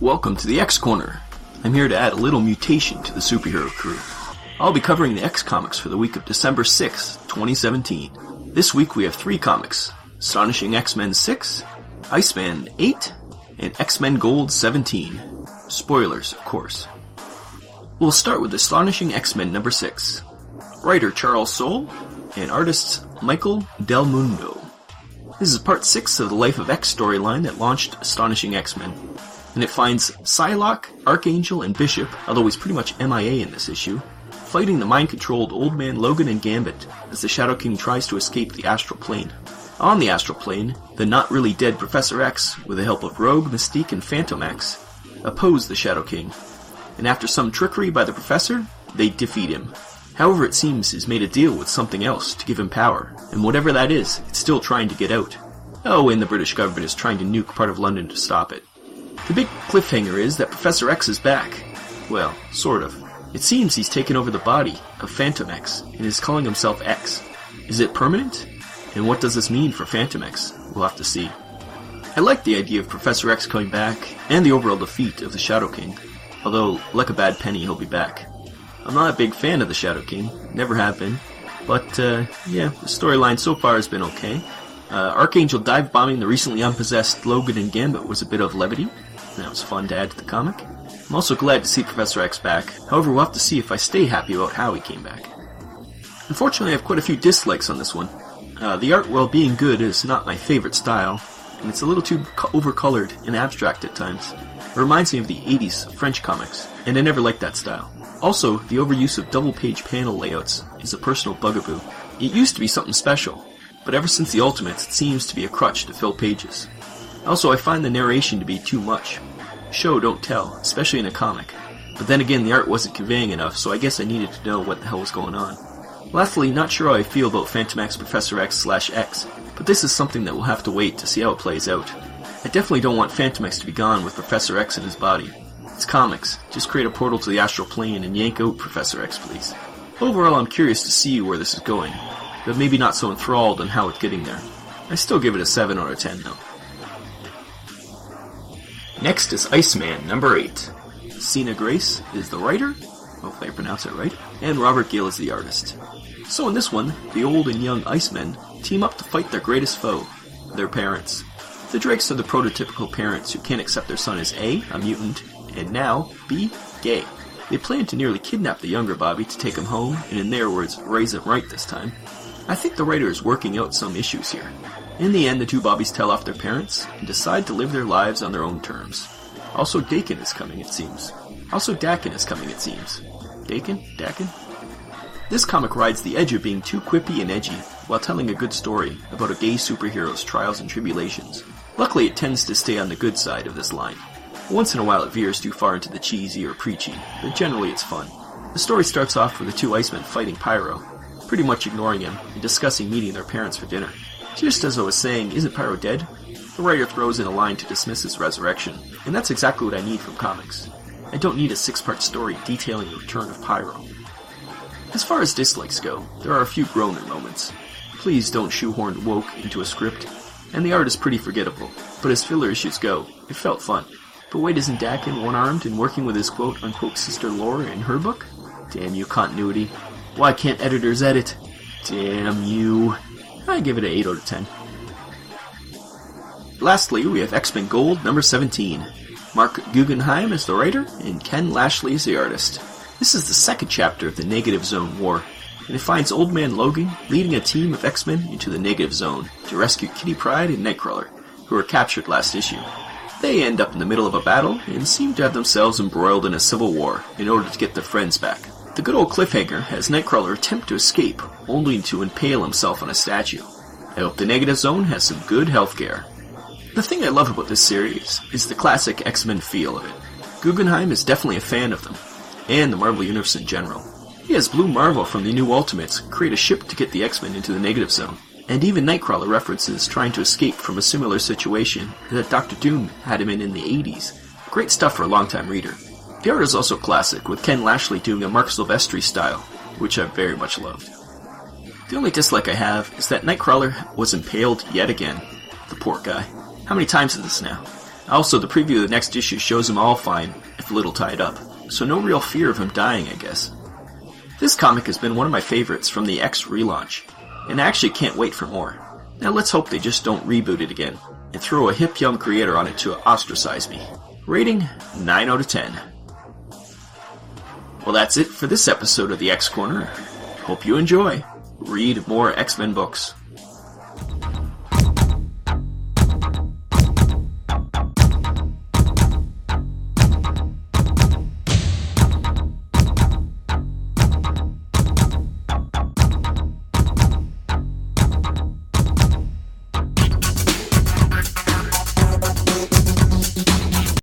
Welcome to the X Corner. I'm here to add a little mutation to the Superherocrew. I'll be covering the X comics for the week of December 6th, 2017. This week we have 3 comics: Astonishing X-Men 6, Iceman 8, and X-Men Gold 17. Spoilers, of course. We'll start with Astonishing X-Men number 6. Writer Charles Soule, and artists Michael Del Mundo. This is part 6 of the Life of X storyline that launched Astonishing X-Men. And it finds Psylocke, Archangel, and Bishop, although he's pretty much MIA in this issue, fighting the mind-controlled Old Man Logan and Gambit as the Shadow King tries to escape the astral plane. On the astral plane, the not-really-dead Professor X, with the help of Rogue, Mystique, and Phantom X, oppose the Shadow King. And after some trickery by the Professor, they defeat him. However, it seems he's made a deal with something else to give him power, and whatever that is, it's still trying to get out. Oh, and the British government is trying to nuke part of London to stop it. The big cliffhanger is that Professor X is back. Well, sort of. It seems he's taken over the body of Phantom X and is calling himself X. Is it permanent? And what does this mean for Phantom X? We'll have to see. I like the idea of Professor X coming back and the overall defeat of the Shadow King. Although, like a bad penny, he'll be back. I'm not a big fan of the Shadow King, never have been. But, yeah, the storyline so far has been okay. Archangel dive-bombing the recently unpossessed Logan and Gambit was a bit of levity. That was fun to add to the comic. I'm also glad to see Professor X back. However, we'll have to see if I stay happy about how he came back. Unfortunately, I have quite a few dislikes on this one. The art, while being good, is not my favorite style, and it's a little too overcolored and abstract at times. It reminds me of the 80s French comics, and I never liked that style. Also, the overuse of double-page panel layouts is a personal bugaboo. It used to be something special, but ever since the Ultimates, it seems to be a crutch to fill pages. Also, I find the narration to be too much. Show, don't tell, especially in a comic. But then again, the art wasn't conveying enough, so I guess I needed to know what the hell was going on. Lastly, not sure how I feel about Phantom X Professor X/X, but this is something that we'll have to wait to see how it plays out. I definitely don't want Phantom X to be gone with Professor X in his body. It's comics. Just create a portal to the astral plane and yank out Professor X, please. Overall, I'm curious to see where this is going, but maybe not so enthralled on how it's getting there. I still give it a 7 out of 10 though. Next is Iceman number 8. Sina Grace is the writer, hopefully I pronounce it right, and Robert Gill is the artist. So in this one, the old and young Icemen team up to fight their greatest foe, their parents. The Drakes are the prototypical parents who can't accept their son as A, a mutant, and now B, gay. They plan to nearly kidnap the younger Bobby to take him home, and in their words, raise him right this time. I think the writer is working out some issues here. In the end, the two Bobbies tell off their parents and decide to live their lives on their own terms. Also, Dakin is coming, it seems. Dakin? This comic rides the edge of being too quippy and edgy while telling a good story about a gay superhero's trials and tribulations. Luckily, it tends to stay on the good side of this line. Once in a while, it veers too far into the cheesy or preachy, but generally it's fun. The story starts off with the two Icemen fighting Pyro, pretty much ignoring him and discussing meeting their parents for dinner. Just as I was saying, isn't Pyro dead? The writer throws in a line to dismiss his resurrection, and that's exactly what I need from comics. I don't need a 6-part story detailing the return of Pyro. As far as dislikes go, there are a few groaner moments. Please don't shoehorn woke into a script, and the art is pretty forgettable, but as filler issues go, it felt fun. But wait, isn't Dakin one-armed and working with his quote-unquote sister Laura in her book? Damn you, continuity. Why can't editors edit? Damn you. I give it an 8 out of 10. Lastly, we have X-Men Gold number 17. Mark Guggenheim is the writer, and Ken Lashley is the artist. This is the second chapter of the Negative Zone War, and it finds Old Man Logan leading a team of X-Men into the Negative Zone to rescue Kitty Pryde and Nightcrawler, who were captured last issue. They end up in the middle of a battle, and seem to have themselves embroiled in a civil war in order to get their friends back. The good old cliffhanger has Nightcrawler attempt to escape, only to impale himself on a statue. I hope the Negative Zone has some good healthcare. The thing I love about this series is the classic X-Men feel of it. Guggenheim is definitely a fan of them, and the Marvel Universe in general. He has Blue Marvel from the New Ultimates create a ship to get the X-Men into the Negative Zone, and even Nightcrawler references trying to escape from a similar situation that Dr. Doom had him in the 80s. Great stuff for a longtime reader. The art is also classic, with Ken Lashley doing a Mark Silvestri style, which I very much loved. The only dislike I have is that Nightcrawler was impaled yet again. The poor guy. How many times is this now? Also, the preview of the next issue shows him all fine, if a little tied up, so no real fear of him dying, I guess. This comic has been one of my favorites from the X relaunch, and I actually can't wait for more. Now let's hope they just don't reboot it again, and throw a hip young creator on it to ostracize me. Rating, 9 out of 10. Well, that's it for this episode of the X Corner. Hope you enjoy. Read more X-Men books.